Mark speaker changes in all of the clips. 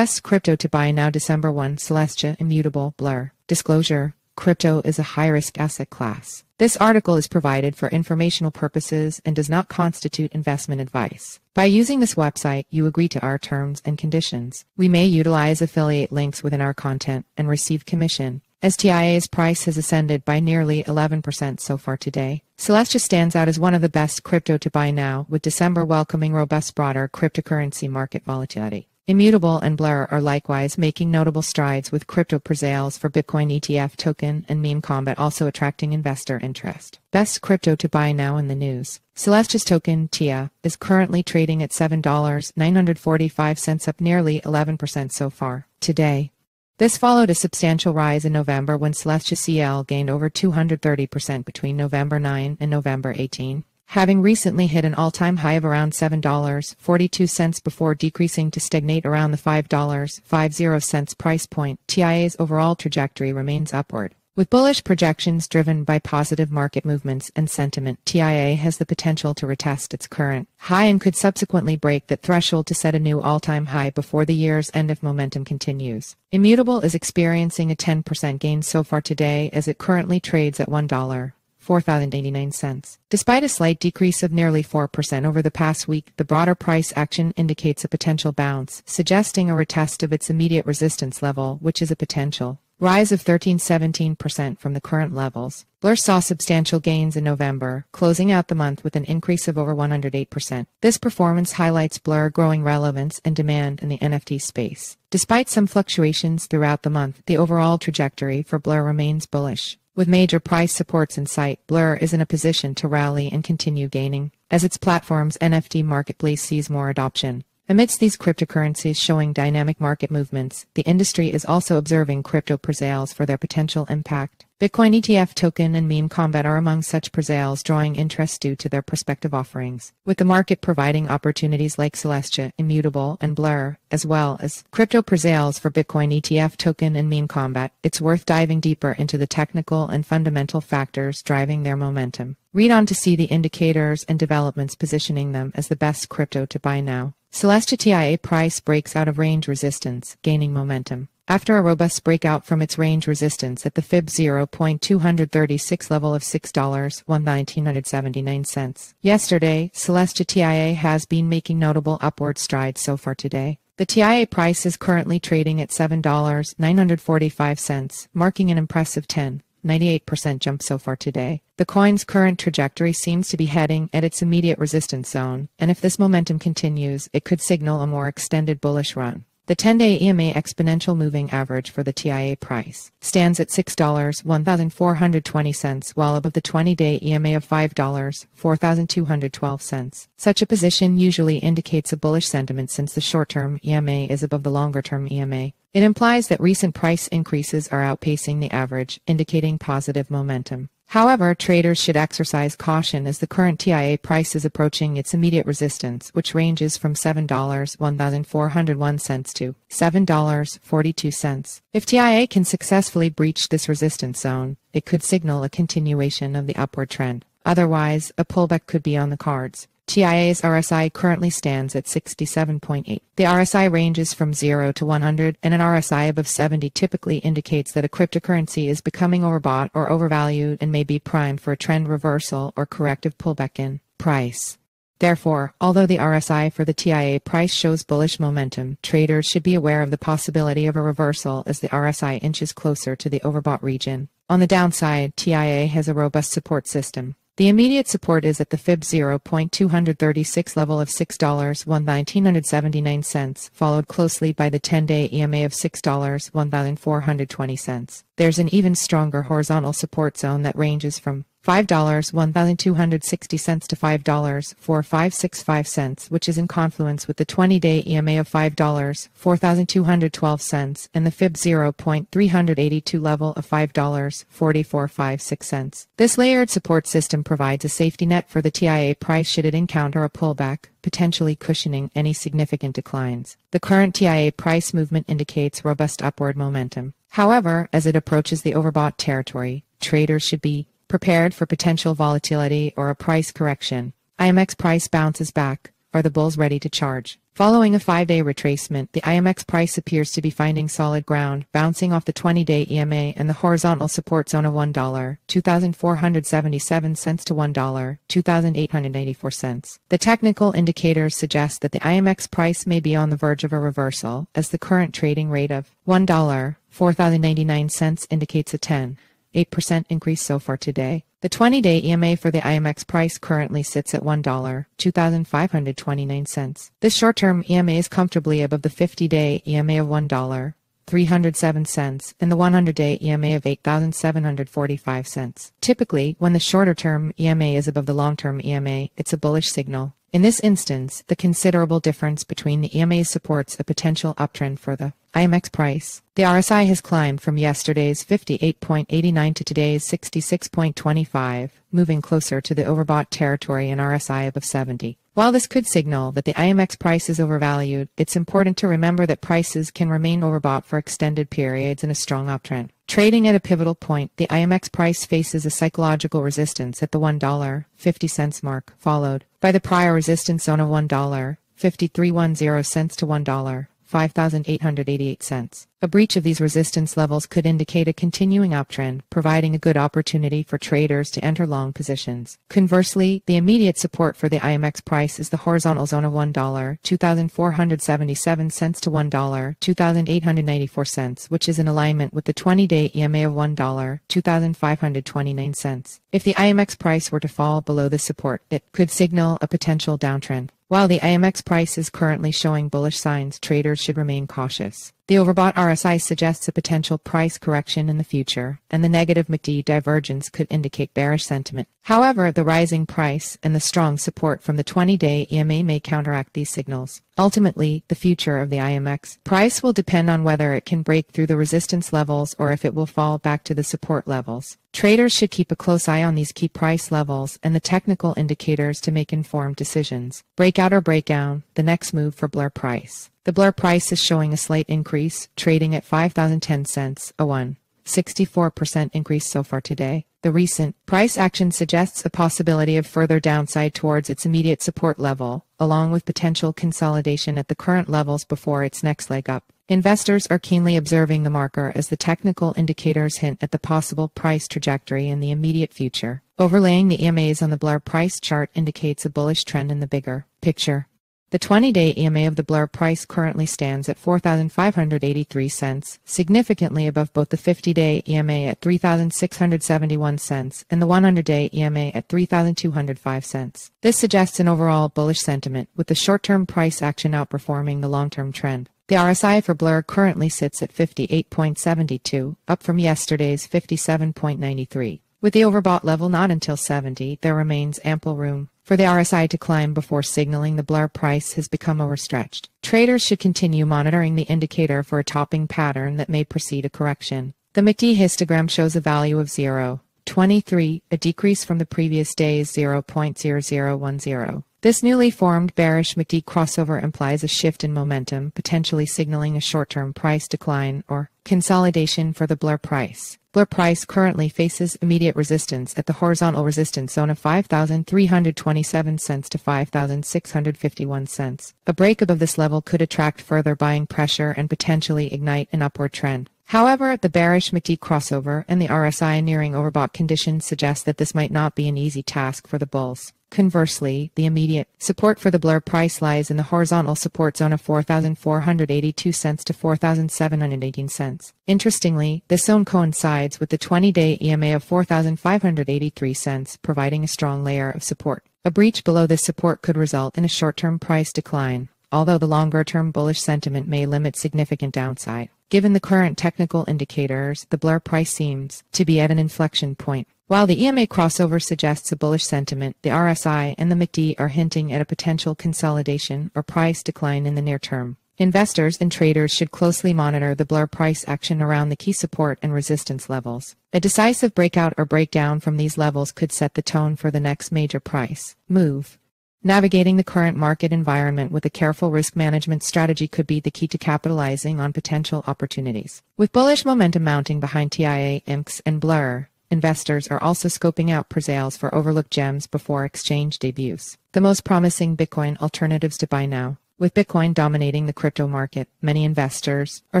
Speaker 1: Best crypto to buy now December 1 Celestia Immutable Blur. Disclosure: crypto is a high-risk asset class. This article is provided for informational purposes and does not constitute investment advice. By using this website, you agree to our terms and conditions. We may utilize affiliate links within our content and receive commission. TIA's price has ascended by nearly 11% so far today. Celestia stands out as one of the best crypto to buy now, with December welcoming robust broader cryptocurrency market volatility. Immutable and Blur are likewise making notable strides, with crypto presales for Bitcoin ETF token and meme Kombat also attracting investor interest. Best crypto to buy now in the news. Celestia's token, TIA, is currently trading at $7.945, up nearly 11% so far today. This followed a substantial rise in November when Celestia CL gained over 230% between November 9 and November 18. Having recently hit an all-time high of around $7.42 before decreasing to stagnate around the $5.50 price point, TIA's overall trajectory remains upward. With bullish projections driven by positive market movements and sentiment, TIA has the potential to retest its current high and could subsequently break that threshold to set a new all-time high before the year's end if momentum continues. Immutable is experiencing a 10% gain so far today as it currently trades at $1.4089. Despite a slight decrease of nearly 4% over the past week, the broader price action indicates a potential bounce, suggesting a retest of its immediate resistance level, which is a potential rise of 13–17% from the current levels. Blur saw substantial gains in November, closing out the month with an increase of over 108%. This performance highlights Blur growing relevance and demand in the NFT space. Despite some fluctuations throughout the month, the overall trajectory for Blur remains bullish. With major price supports in sight, Blur is in a position to rally and continue gaining, as its platform's NFT marketplace sees more adoption. Amidst these cryptocurrencies showing dynamic market movements, the industry is also observing crypto presales for their potential impact. Bitcoin ETF token and meme Kombat are among such presales, drawing interest due to their prospective offerings. With the market providing opportunities like Celestia, Immutable, and Blur, as well as crypto presales for Bitcoin ETF token and meme Kombat, it's worth diving deeper into the technical and fundamental factors driving their momentum. Read on to see the indicators and developments positioning them as the best crypto to buy now. Celestia TIA price breaks out of range resistance, gaining momentum. After a robust breakout from its range resistance at the Fib 0.236 level of $6.1979 yesterday, Celestia TIA has been making notable upward strides so far today. The TIA price is currently trading at $7.945, marking an impressive 98% jump so far today. The coin's current trajectory seems to be heading at its immediate resistance zone, and if this momentum continues, it could signal a more extended bullish run. The 10-day EMA exponential moving average for the TIA price stands at $6.1420, while above the 20-day EMA of $5.4212. Such a position usually indicates a bullish sentiment since the short-term EMA is above the longer-term EMA. It implies that recent price increases are outpacing the average, indicating positive momentum. However, traders should exercise caution as the current TIA price is approaching its immediate resistance, which ranges from $7.1401 to $7.42. If TIA can successfully breach this resistance zone, it could signal a continuation of the upward trend. Otherwise, a pullback could be on the cards. TIA's RSI currently stands at 67.8. The RSI ranges from 0 to 100, and an RSI above 70 typically indicates that a cryptocurrency is becoming overbought or overvalued and may be primed for a trend reversal or corrective pullback in price. Therefore, although the RSI for the TIA price shows bullish momentum, traders should be aware of the possibility of a reversal as the RSI inches closer to the overbought region. On the downside, TIA has a robust support system. The immediate support is at the Fib 0.236 level of $6.1979, followed closely by the 10-day EMA of $6.1420. There's an even stronger horizontal support zone that ranges from $5.1260 to $5.4565, which is in confluence with the 20-day EMA of $5.4212 and the Fib 0.382 level of $5.4456. This layered support system provides a safety net for the TIA price should it encounter a pullback, potentially cushioning any significant declines. The current TIA price movement indicates robust upward momentum. However, as it approaches the overbought territory, traders should be prepared for potential volatility or a price correction. IMX price bounces back. Are the bulls ready to charge? Following a 5-day retracement, the IMX price appears to be finding solid ground, bouncing off the 20-day EMA and the horizontal support zone of $1, 2,477 cents to $1, 2,884 cents. The technical indicators suggest that the IMX price may be on the verge of a reversal, as the current trading rate of $1, 4,099 cents indicates a 10.8% increase so far today. The 20-day EMA for the IMX price currently sits at $1, 2,529 cents. This short-term EMA is comfortably above the 50-day EMA of $1, 307 cents, and the 100-day EMA of 8,745 cents. Typically, when the shorter-term EMA is above the long-term EMA, it's a bullish signal. In this instance, the considerable difference between the EMA supports a potential uptrend for the IMX price. The RSI has climbed from yesterday's 58.89 to today's 66.25, moving closer to the overbought territory and RSI above 70. While this could signal that the IMX price is overvalued, it's important to remember that prices can remain overbought for extended periods in a strong uptrend. Trading at a pivotal point, the IMX price faces a psychological resistance at the $1.50 mark, followed by the prior resistance zone of $1.5310 to $1. 5,888 cents. A breach of these resistance levels could indicate a continuing uptrend, providing a good opportunity for traders to enter long positions. Conversely, the immediate support for the IMX price is the horizontal zone of $1, 2,477 cents to $1, 2,894 cents, which is in alignment with the 20-day EMA of $1, 2,529 cents. If the IMX price were to fall below this support, it could signal a potential downtrend. While the IMX price is currently showing bullish signs, traders should remain cautious. The overbought RSI suggests a potential price correction in the future, and the negative MACD divergence could indicate bearish sentiment. However, the rising price and the strong support from the 20-day EMA may counteract these signals. Ultimately, the future of the IMX price will depend on whether it can break through the resistance levels or if it will fall back to the support levels. Traders should keep a close eye on these key price levels and the technical indicators to make informed decisions. Breakout or breakdown, the next move for Blur price. The Blur price is showing a slight increase, trading at 5,010 cents, a 1.64% increase so far today. The recent price action suggests a possibility of further downside towards its immediate support level, along with potential consolidation at the current levels before its next leg up. Investors are keenly observing the marker as the technical indicators hint at the possible price trajectory in the immediate future. Overlaying the EMAs on the Blur price chart indicates a bullish trend in the bigger picture. The 20-day EMA of the Blur price currently stands at 4,583 cents, significantly above both the 50-day EMA at 3,671 cents and the 100-day EMA at 3,205 cents. This suggests an overall bullish sentiment, with the short-term price action outperforming the long-term trend. The RSI for Blur currently sits at 58.72, up from yesterday's 57.93. With the overbought level not until 70, there remains ample room for the RSI to climb before signaling the Blur price has become overstretched. Traders should continue monitoring the indicator for a topping pattern that may precede a correction. The MACD histogram shows a value of 0.23, a decrease from the previous day's 0.0010. This newly formed bearish MACD crossover implies a shift in momentum, potentially signaling a short-term price decline or consolidation for the Blur price. Blur price currently faces immediate resistance at the horizontal resistance zone of 5,327 cents to 5,651 cents. A break above this level could attract further buying pressure and potentially ignite an upward trend. However, the bearish MACD crossover and the RSI nearing overbought conditions suggest that this might not be an easy task for the bulls. Conversely, the immediate support for the Blur price lies in the horizontal support zone of 4,482 cents to 4,718 cents. Interestingly, this zone coincides with the 20-day EMA of 4,583 cents, providing a strong layer of support. A breach below this support could result in a short-term price decline, although the longer-term bullish sentiment may limit significant downside. Given the current technical indicators, the Blur price seems to be at an inflection point. While the EMA crossover suggests a bullish sentiment, the RSI and the MACD are hinting at a potential consolidation or price decline in the near term. Investors and traders should closely monitor the Blur price action around the key support and resistance levels. A decisive breakout or breakdown from these levels could set the tone for the next major price move. Navigating the current market environment with a careful risk management strategy could be the key to capitalizing on potential opportunities. With bullish momentum mounting behind TIA, IMX, and Blur, investors are also scoping out presales for overlooked gems before exchange debuts. The most promising Bitcoin alternatives to buy now. With Bitcoin dominating the crypto market, many investors are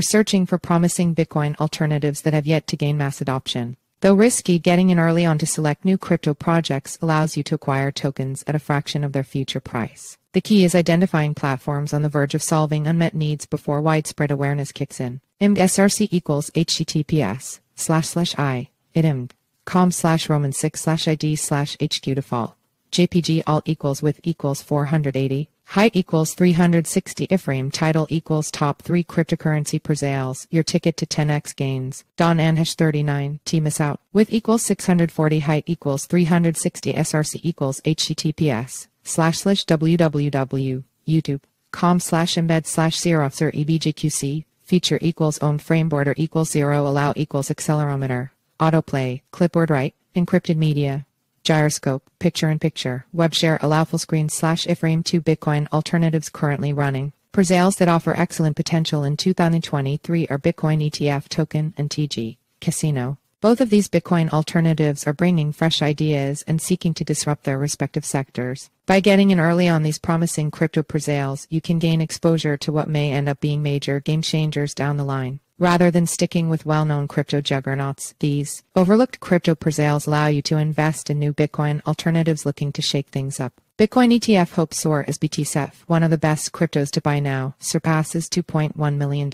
Speaker 1: searching for promising Bitcoin alternatives that have yet to gain mass adoption. Though risky, getting in early on to select new crypto projects allows you to acquire tokens at a fraction of their future price. The key is identifying platforms on the verge of solving unmet needs before widespread awareness kicks in. IMD equals https://itimd.com/roman6/id/hq default. JPG alt equals width equals 480. Height equals 360. Ethereum title equals top 3 cryptocurrency presales. Your ticket to 10x gains. Don Anhash 39. T miss out. Width equals 640. Height equals 360. SRC equals https://www.youtube.com/embed/0officer ebjqc. Feature equals owned frame border equals 0. Allow equals accelerometer. Autoplay. Clipboard write. Encrypted media. Gyroscope, picture-in-picture, web share, allow full screen /Ethereum 2 Bitcoin alternatives currently running. Presales that offer excellent potential in 2023 are Bitcoin ETF token and TG Casino. Both of these Bitcoin alternatives are bringing fresh ideas and seeking to disrupt their respective sectors. By getting in early on these promising crypto presales, you can gain exposure to what may end up being major game changers down the line. Rather than sticking with well-known crypto juggernauts, these overlooked crypto presales allow you to invest in new Bitcoin alternatives looking to shake things up. Bitcoin ETF Hope Soar as BTCEF, one of the best cryptos to buy now, surpasses $2.1 million.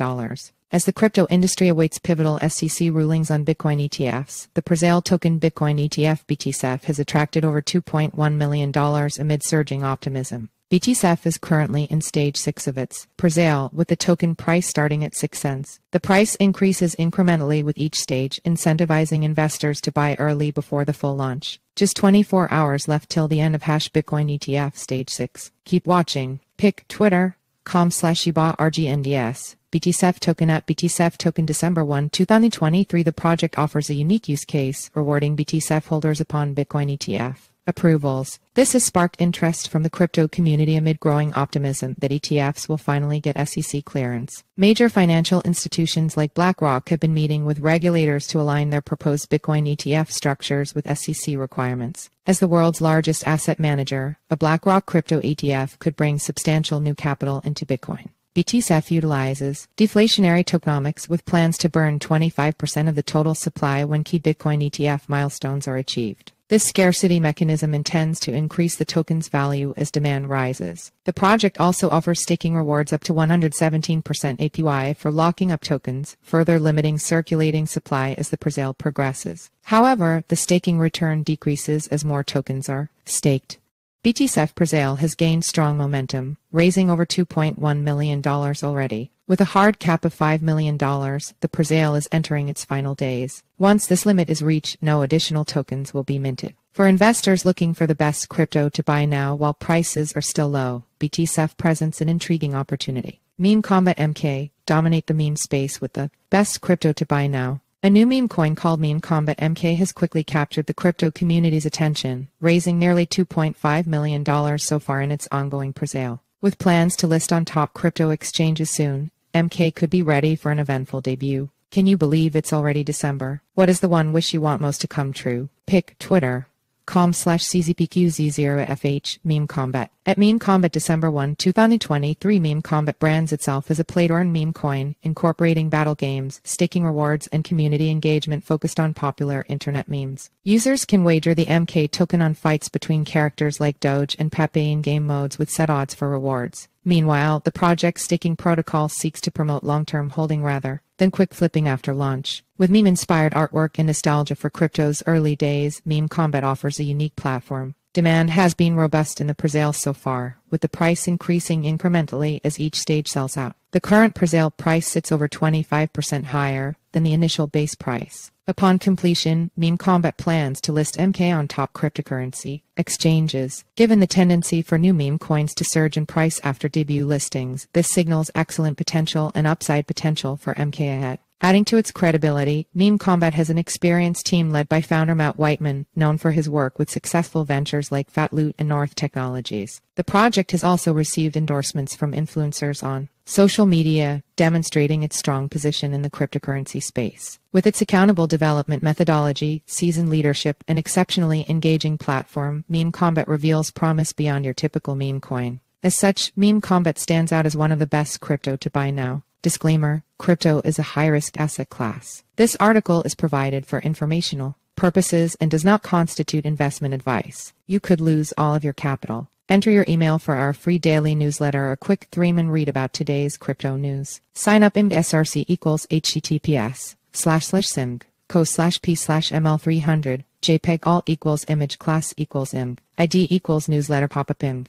Speaker 1: As the crypto industry awaits pivotal SEC rulings on Bitcoin ETFs, the presale token Bitcoin ETF BTCEF has attracted over $2.1 million amid surging optimism. BTCEF is currently in stage 6 of its presale, with the token price starting at 6 cents. The price increases incrementally with each stage, incentivizing investors to buy early before the full launch. Just 24 hours left till the end of #Bitcoin ETF stage 6. Keep watching. Pick twitter.com/RGNDS. BTCEF token at BTCEF token December 1, 2023. The project offers a unique use case, rewarding BTCEF holders upon Bitcoin ETF approvals. This has sparked interest from the crypto community amid growing optimism that ETFs will finally get SEC clearance. Major financial institutions like BlackRock have been meeting with regulators to align their proposed Bitcoin ETF structures with SEC requirements. As the world's largest asset manager, a BlackRock crypto ETF could bring substantial new capital into Bitcoin. BTCEF utilizes deflationary tokenomics with plans to burn 25% of the total supply when key Bitcoin ETF milestones are achieved. This scarcity mechanism intends to increase the token's value as demand rises. The project also offers staking rewards up to 117% APY for locking up tokens, further limiting circulating supply as the presale progresses. However, the staking return decreases as more tokens are staked. BTCEF presale has gained strong momentum, raising over $2.1 million already. With a hard cap of $5 million, the presale is entering its final days. Once this limit is reached, no additional tokens will be minted. For investors looking for the best crypto to buy now while prices are still low, BTCEF presents an intriguing opportunity. Meme Kombat MK dominate the meme space with the best crypto to buy now. A new meme coin called Meme Kombat MK has quickly captured the crypto community's attention, raising nearly $2.5 million so far in its ongoing presale. With plans to list on top crypto exchanges soon, MK could be ready for an eventful debut. Can you believe it's already December? What is the one wish you want most to come true? Pick twitter.com/CZPQZ0FH Meme Kombat. At Meme Kombat December 1, 2023, Meme Kombat brands itself as a play-to-earn meme coin, incorporating battle games, staking rewards, and community engagement focused on popular internet memes. Users can wager the MK token on fights between characters like Doge and Pepe in game modes with set odds for rewards. Meanwhile, the project's staking protocol seeks to promote long-term holding rather than quick flipping after launch. With meme-inspired artwork and nostalgia for crypto's early days, Meme Kombat offers a unique platform. Demand has been robust in the presale so far, with the price increasing incrementally as each stage sells out. The current presale price sits over 25% higher than the initial base price. Upon completion, Meme Kombat plans to list MK on top cryptocurrency exchanges. Given the tendency for new meme coins to surge in price after debut listings, this signals excellent potential and upside potential for MK ahead. Adding to its credibility, Meme Kombat has an experienced team led by founder Matt Whiteman, known for his work with successful ventures like Fatloot and North Technologies. The project has also received endorsements from influencers on social media, demonstrating its strong position in the cryptocurrency space. With its accountable development methodology, seasoned leadership, and exceptionally engaging platform, Meme Kombat reveals promise beyond your typical meme coin. As such, meme Kombat stands out as one of the best crypto to buy now. Disclaimer: crypto is a high-risk asset class. This article is provided for informational purposes and does not constitute investment advice. You could lose all of your capital. Enter your email for our free daily newsletter or quick 3-minute read about today's crypto news. Sign up in SRC equals https://simg co/p/ml300 JPEG alt equals image class equals img ID equals newsletter pop-up img